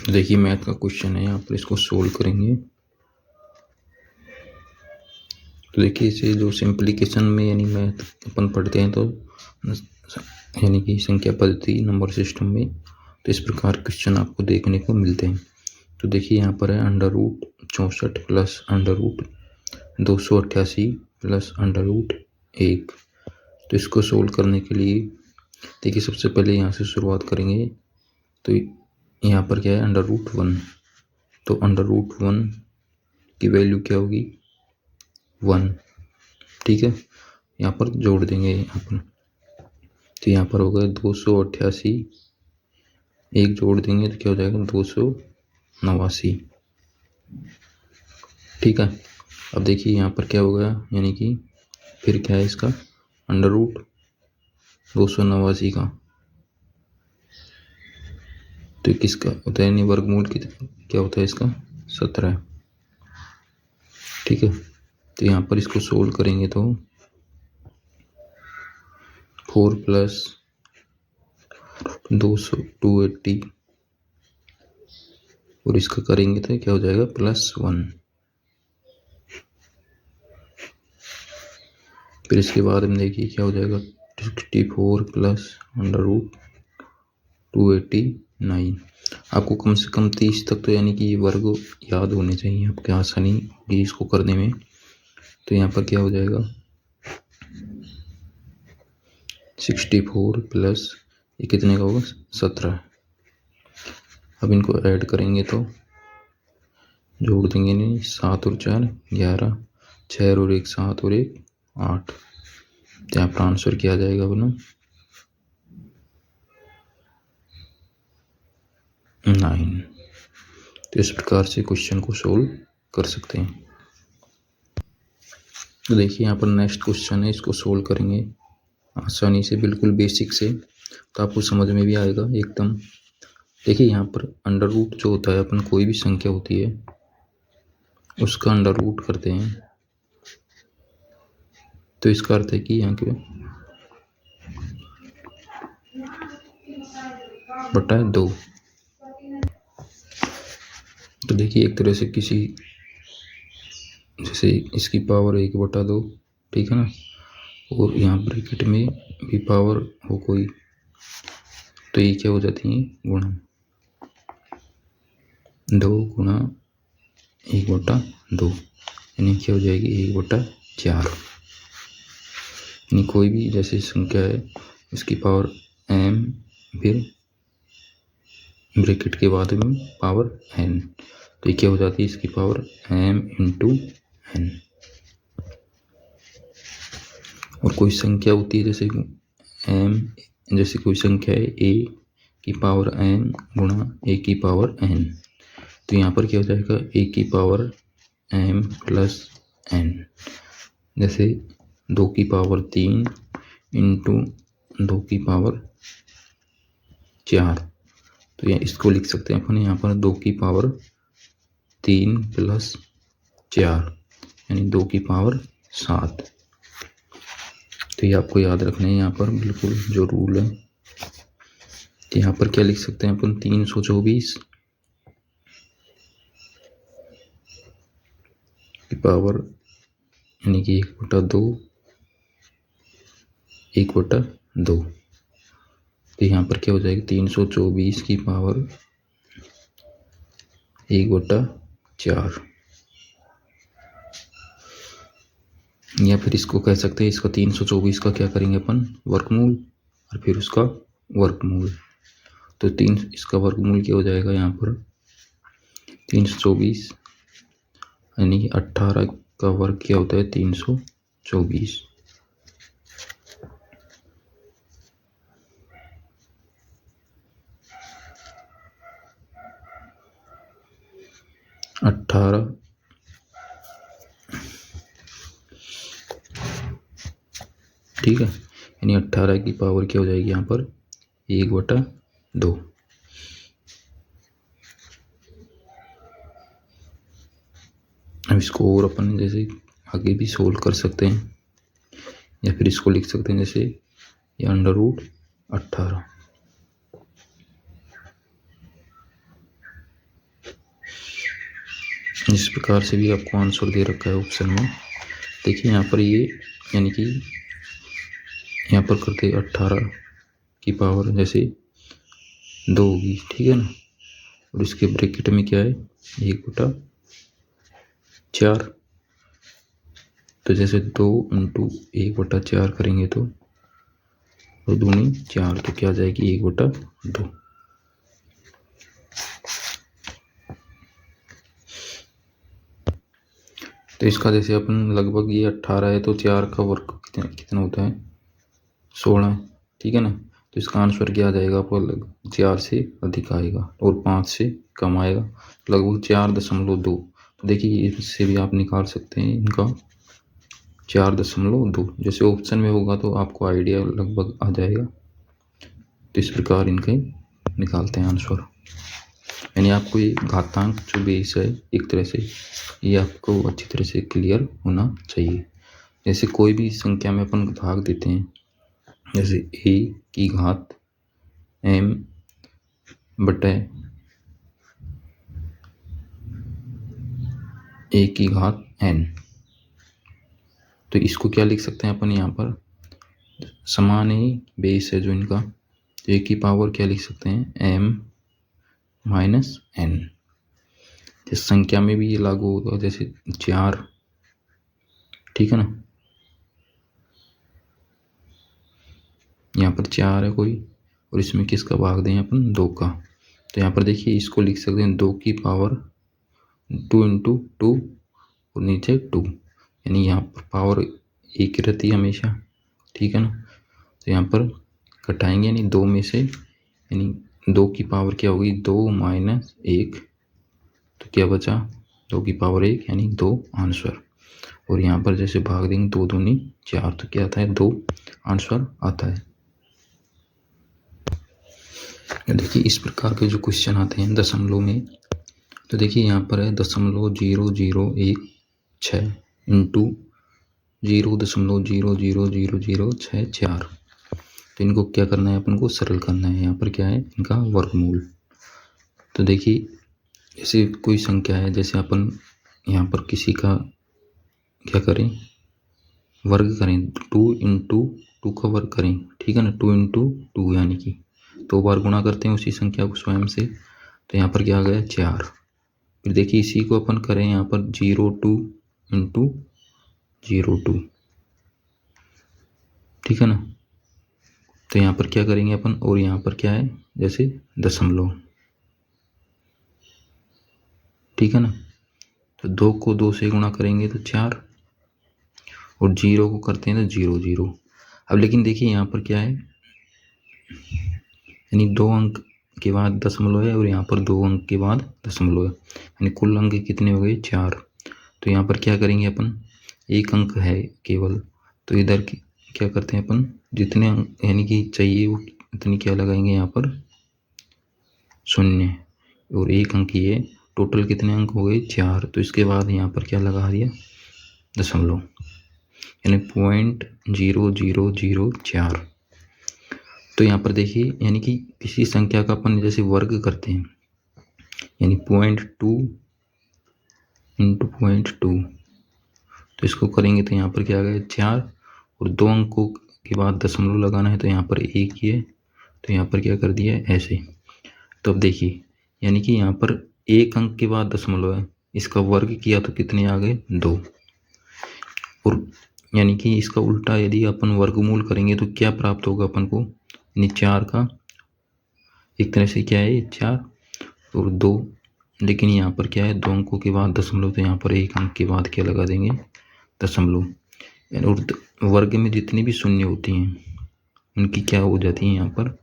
तो देखिए मैथ का क्वेश्चन है, यहाँ पर इसको सोल्व करेंगे। तो देखिए इसे जो सिंप्लीकेशन में यानी मैथ अपन पढ़ते हैं तो यानी कि संख्या पद्धति नंबर सिस्टम में, तो इस प्रकार क्वेश्चन आपको देखने को मिलते हैं। तो देखिए यहाँ पर है √64 प्लस √288 प्लस √1। तो इसको सोल्व करने के लिए देखिए सबसे पहले यहाँ से शुरुआत करेंगे। तो यहाँ पर क्या है √1, तो √1 की वैल्यू क्या होगी 1, ठीक है। यहाँ पर जोड़ देंगे यहाँ पर, तो यहाँ पर होगा 288, एक जोड़ देंगे तो क्या हो जाएगा 289, ठीक है। अब देखिए यहाँ पर क्या होगा, यानी कि फिर क्या है इसका √289 का, तो किसका होता है यानी वर्गमूल की क्या होता है इसका 17, ठीक है। तो यहाँ पर इसको सोल्व करेंगे तो 4 प्लस 280 और इसका करेंगे तो क्या हो जाएगा +1। फिर इसके बाद हम देखिए क्या हो जाएगा 64 प्लस √289। आपको कम से कम 30 तक तो यानी कि ये वर्ग याद होने चाहिए, आपके आसानी होगी इसको करने में। तो यहाँ पर क्या हो जाएगा 64 प्लस ये कितने का होगा 17। अब इनको ऐड करेंगे तो जोड़ देंगे नहीं, 7 और 4 11, 6 और 1 7 और 1 8। तो यहाँ पर आंसर क्या आ जाएगा अपना 9। तो इस प्रकार से क्वेश्चन को सोल्व कर सकते हैं। तो देखिए यहाँ पर नेक्स्ट क्वेश्चन है, इसको सोल्व करेंगे आसानी से, बिल्कुल बेसिक से, तो आपको समझ में भी आएगा एकदम। देखिए यहाँ पर √ जो होता है, अपन कोई भी संख्या होती है उसका √ करते हैं, तो इसका अर्थ है कि यहाँ के बटा 2। तो देखिए एक तरह से किसी जैसे इसकी पावर 1/2, ठीक है ना, और यहाँ ब्रैकेट में भी पावर हो कोई, तो ये क्या हो जाती है गुणा, 2 गुणा 1/2 यानी क्या हो जाएगी 1/4। यानी कोई भी जैसे संख्या है इसकी पावर m, फिर ब्रैकेट के बाद में पावर n, तो ये क्या हो जाती है इसकी पावर m × n। और कोई संख्या होती है जैसे m, जैसे कोई संख्या है a की पावर m गुणा a की पावर n, तो यहाँ पर क्या हो जाएगा a की पावर m + n, जैसे 2 की पावर 3 × 2 की पावर 4, तो यहाँ इसको लिख सकते हैं अपन यहाँ पर 2 की पावर 3 + 4 यानी 2 की पावर 7। तो ये आपको याद रखना है यहाँ पर बिल्कुल जो रूल है। तो यहाँ पर क्या लिख सकते हैं अपन 324 की पावर यानी कि 1/2 1/2। तो यहाँ पर क्या हो जाएगी 324 की पावर 1/4, या फिर इसको कह सकते हैं इसका 324 का क्या करेंगे अपन वर्गमूल और फिर उसका वर्गमूल। तो इसका वर्गमूल क्या हो जाएगा यहाँ पर 324 यानी कि 18 का वर्ग क्या होता है 324। ठीक है, यानी 18 की पावर क्या हो जाएगी यहाँ पर 1/2। अब इसको और अपन जैसे आगे भी सोल्व कर सकते हैं, या फिर इसको लिख सकते हैं जैसे ये √18। इस प्रकार से भी आपको आंसर दे रखा है ऑप्शन में। देखिए यहाँ पर ये यानी कि यहाँ पर करते 18 की पावर जैसे 2 होगी, ठीक है ना, और इसके ब्रैकेट में क्या है 1/4। तो जैसे 2 × 1/4 करेंगे तो 2 दूनी 4, तो क्या आ जाएगी 1/2। तो इसका जैसे अपन लगभग ये 18 है तो 4 का वर्ग कितना होता है 16, ठीक है ना। तो इसका आंसर क्या आ जाएगा आपको, लगभग 4 से अधिक आएगा और 5 से कम आएगा, लगभग 4.2। तो देखिए इससे भी आप निकाल सकते हैं इनका 4.2, जैसे ऑप्शन में होगा तो आपको आइडिया लगभग आ जाएगा। तो इस प्रकार इनके निकालते हैं आंसर। यानी आपको ये घातांक जो बेस है एक तरह से ये आपको अच्छी तरह से क्लियर होना चाहिए। जैसे कोई भी संख्या में अपन भाग देते हैं, जैसे a की घात m बटे a की घात n, तो इसको क्या लिख सकते हैं अपन, यहाँ पर समान ही बेस है जो इनका, तो a की पावर क्या लिख सकते हैं m माइनस n। जिस संख्या में भी ये लागू होगा, जैसे 4, ठीक है ना, यहाँ पर 4 है कोई और इसमें किसका भाग दें अपन 2 का, तो यहाँ पर देखिए इसको लिख सकते हैं 2 की पावर 2 × 2 और नीचे 2, यानी यहाँ पर पावर एक ही रहती है हमेशा, ठीक है ना। तो यहाँ पर घटाएंगे यानी 2 में से, यानी 2 की पावर क्या होगी 2 - 1, तो क्या बचा 2 की पावर 1 यानी 2 आंसर। और यहाँ पर जैसे भाग देंगे 2 दूनी 4, तो क्या आता है 2 आंसर आता है। देखिए इस प्रकार के जो क्वेश्चन आते हैं दशमलव में, तो देखिए यहाँ पर है 0.0016 इंटू 0.000064। तो इनको क्या करना है अपन को सरल करना है। यहाँ पर क्या है इनका वर्गमूल। तो देखिए जैसे कोई संख्या है, जैसे अपन यहाँ पर किसी का क्या करें वर्ग करें, 2 × 2 का वर्ग करें, ठीक है ना, 2 × 2 यानी कि 2 बार गुणा करते हैं उसी संख्या को स्वयं से, तो यहाँ पर क्या आ गया 4। फिर देखिए इसी को अपन करें यहाँ पर 0.2 × 0.2, ठीक है ना, तो यहाँ पर क्या करेंगे अपन, और यहाँ पर क्या है जैसे दशमलव, ठीक है ना, तो 2 को 2 से गुणा करेंगे तो 4 और 0 को करते हैं तो 0 0। अब लेकिन देखिए यहाँ पर क्या है, यानी 2 अंक के बाद दशमलव है और यहाँ पर 2 अंक के बाद दशमलव है, यानी कुल अंक कितने हो गए 4। तो यहाँ पर क्या करेंगे अपन, एक अंक है केवल, तो इधर क्या करते हैं अपन जितने अंक यानी कि चाहिए वो इतनी क्या लगाएंगे यहाँ पर 0, और एक अंक ये टोटल कितने अंक हो गए 4, तो इसके बाद यहाँ पर क्या लगा दिया दशमलव, यानी 0.0004। तो यहाँ पर देखिए यानी कि किसी संख्या का अपन जैसे वर्ग करते हैं, यानी 0.2 × 0.2, तो इसको करेंगे तो यहाँ पर क्या आ गया 4, और 2 अंकों के बाद दशमलव लगाना है तो यहाँ पर 1 ही है, तो यहाँ पर क्या कर दिया है ऐसे। तो अब देखिए यानी कि यहाँ पर 1 अंक के बाद दशमलव है, इसका वर्ग किया तो कितने आ गए 2, और यानी कि इसका उल्टा यदि अपन वर्गमूल करेंगे तो क्या प्राप्त होगा अपन को, यानी 4 का एक तरह से क्या है 4 और 2, लेकिन यहाँ पर क्या है 2 अंकों के बाद दशमलव, तो यहाँ पर 1 अंक के बाद क्या लगा देंगे दशमलव, और वर्ग में जितनी भी शून्य होती हैं उनकी क्या हो जाती है यहाँ पर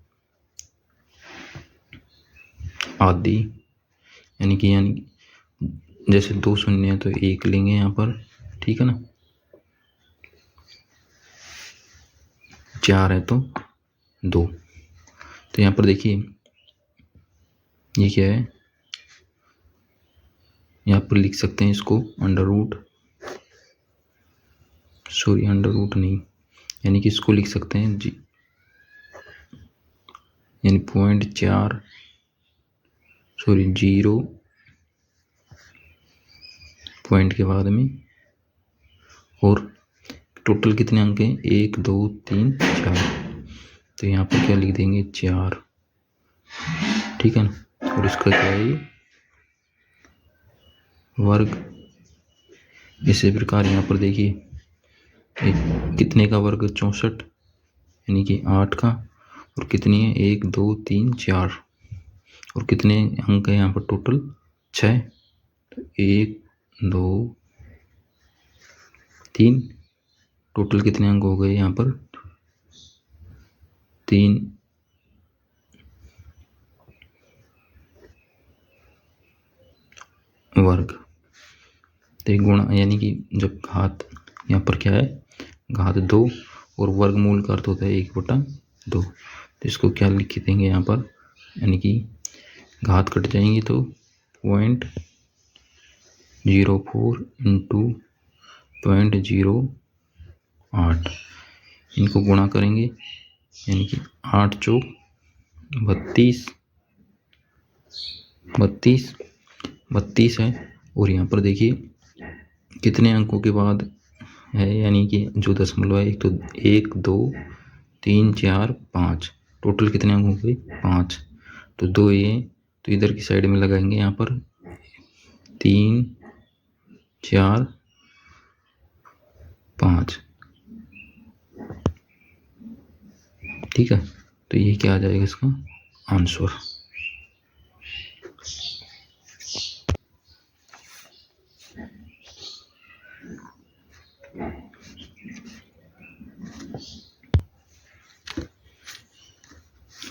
आधी, यानी जैसे 2 शून्य है तो 1 लेंगे यहाँ पर, ठीक है ना, 4 है तो 2। तो यहाँ पर देखिए ये क्या है, यहाँ पर लिख सकते हैं इसको अंडर रूट नहीं, यानी कि इसको लिख सकते हैं यानी 0.4 0 पॉइंट के बाद में, और टोटल कितने अंक हैं, 1 2 3 4, तो यहाँ पर क्या लिख देंगे 4, ठीक है ना। और इसका क्या है ये वर्ग। इसी प्रकार यहाँ पर देखिए कितने का वर्ग 64, यानी कि 8 का, और कितनी है 1 2 3 4, और कितने अंक है यहाँ पर टोटल 6, तो 1 2 3, टोटल कितने अंक हो गए यहाँ पर 3, वर्ग। तो गुणा, यानी कि जब घात यहाँ पर क्या है घात 2 और वर्गमूल का अर्थ होता है 1/2, तो इसको क्या लिख देंगे यहाँ पर, यानी कि घात कट जाएंगी तो 0.04 इंटू 0.08, इनको गुणा करेंगे, यानी कि 8 चौक 32 है। और यहाँ पर देखिए कितने अंकों के बाद है, यानी कि जो दशमलव है, एक तो 1 2 3 4 5, टोटल कितने अंक हो गए 5, तो 2 ये तो इधर की साइड में लगाएंगे, यहाँ पर 3 4 5, ठीक है। तो ये क्या आ जाएगा इसका आंसर।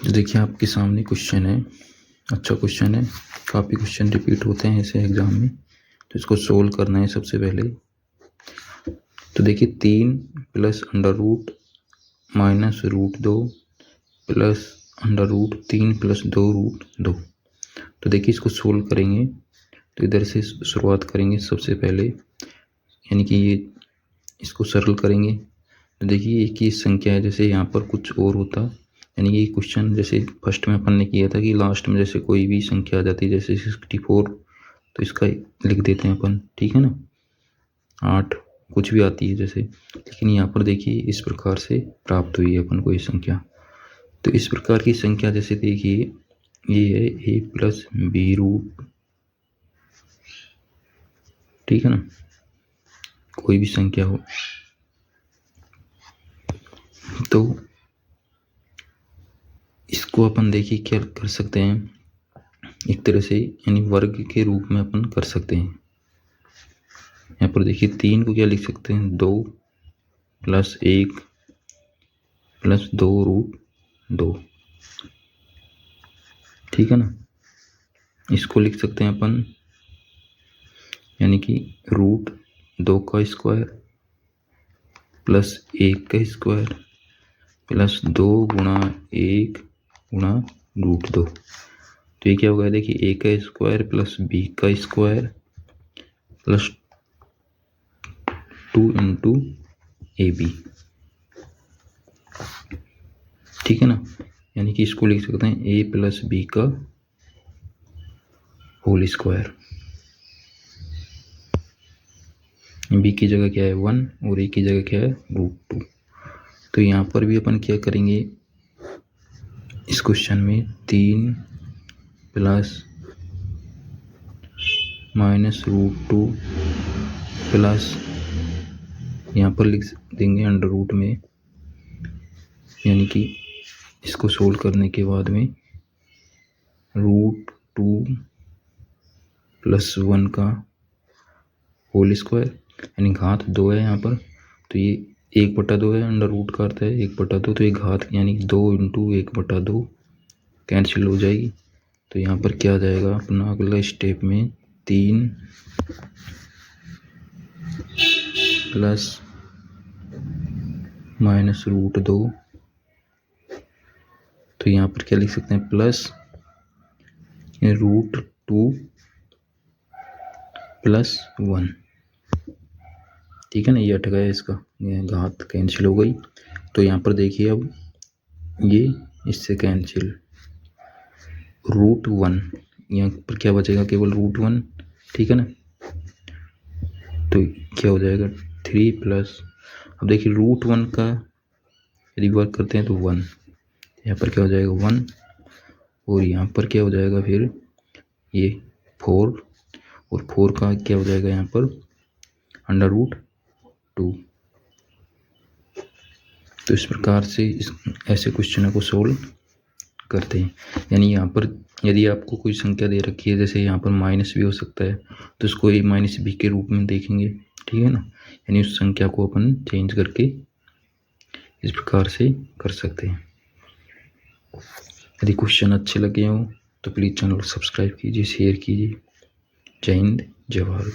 देखिए आपके सामने क्वेश्चन है, अच्छा क्वेश्चन है, काफ़ी क्वेश्चन रिपीट होते हैं ऐसे एग्जाम में, तो इसको सोल्व करना है सबसे पहले। तो देखिए 3 plus under root minus root 2 plus under root 3 plus 2 root 2, तो देखिए इसको सोल्व करेंगे, तो इधर से शुरुआत करेंगे सबसे पहले, यानी कि ये इसको सरल करेंगे। तो देखिए एक ही संख्या है, जैसे यहाँ पर कुछ और होता, यानी कि क्वेश्चन जैसे फर्स्ट में अपन ने किया था कि लास्ट में जैसे कोई भी संख्या आ जाती है, जैसे 64, तो इसका लिख देते हैं अपन, ठीक है ना, 8 कुछ भी आती है जैसे, लेकिन यहाँ पर देखिए इस प्रकार से प्राप्त हुई है अपन को ये संख्या। तो इस प्रकार की संख्या जैसे देखिए ये है a प्लस बी रूट, ठीक है ना, कोई भी संख्या हो, तो इसको अपन देखिए क्या कर सकते हैं एक तरह से, यानी वर्ग के रूप में अपन कर सकते हैं। यहाँ पर देखिए 3 को क्या लिख सकते हैं 2 प्लस 1 प्लस 2 रूट 2, ठीक है ना। इसको लिख सकते हैं अपन, यानी कि रूट 2 का स्क्वायर प्लस 1 का स्क्वायर प्लस 2 गुणा 1 गुणा रूट 2, तो ये क्या होगा देखिए a का स्क्वायर प्लस b का स्क्वायर प्लस 2 इंटू AB, ठीक है ना, यानी कि इसको लिख सकते हैं a प्लस b का होल स्क्वायर, b की जगह क्या है 1 और a की जगह क्या है रूट 2। तो यहाँ पर भी अपन क्या करेंगे इस क्वेश्चन में 3 प्लस माइनस रूट 2 प्लस, यहाँ पर लिख देंगे अंडर रूट में, यानी कि इसको सोल्व करने के बाद में रूट 2 प्लस 1 का होल स्क्वायर, यानी घात 2 है यहाँ पर, तो ये 1/2 है, अंडर रूट का अर्थ है 1/2, तो ये घात यानी 2 इंटू 1/2 कैंसिल हो जाएगी। तो यहाँ पर क्या आ जाएगा अपना अगला स्टेप में 3 प्लस माइनस रूट 2, तो यहाँ पर क्या लिख सकते हैं प्लस रूट 2 प्लस 1, ठीक है ना, ये हट गया इसका, ये घात कैंसिल हो गई। तो यहाँ पर देखिए अब ये इससे कैंसिल, रूट 1, यहाँ पर क्या बचेगा केवल रूट 1, ठीक है ना। तो क्या हो जाएगा 3 प्लस, अब देखिए √1 का यदि वर्क करते हैं तो 1, यहाँ पर क्या हो जाएगा 1, और यहाँ पर क्या हो जाएगा फिर ये 4, और 4 का क्या हो जाएगा यहाँ पर √2। तो इस प्रकार से ऐसे क्वेश्चनों को सोल्व करते हैं। यानी यहाँ पर यदि आपको कोई संख्या दे रखी है, जैसे यहाँ पर माइनस भी हो सकता है, तो इसको a माइनस बी के रूप में देखेंगे, ठीक है ना। यानी उस संख्या को अपन चेंज करके इस प्रकार से कर सकते हैं। यदि क्वेश्चन अच्छे लगे हों तो प्लीज़ चैनल को सब्सक्राइब कीजिए, शेयर कीजिए। जय हिंद, जय भारत।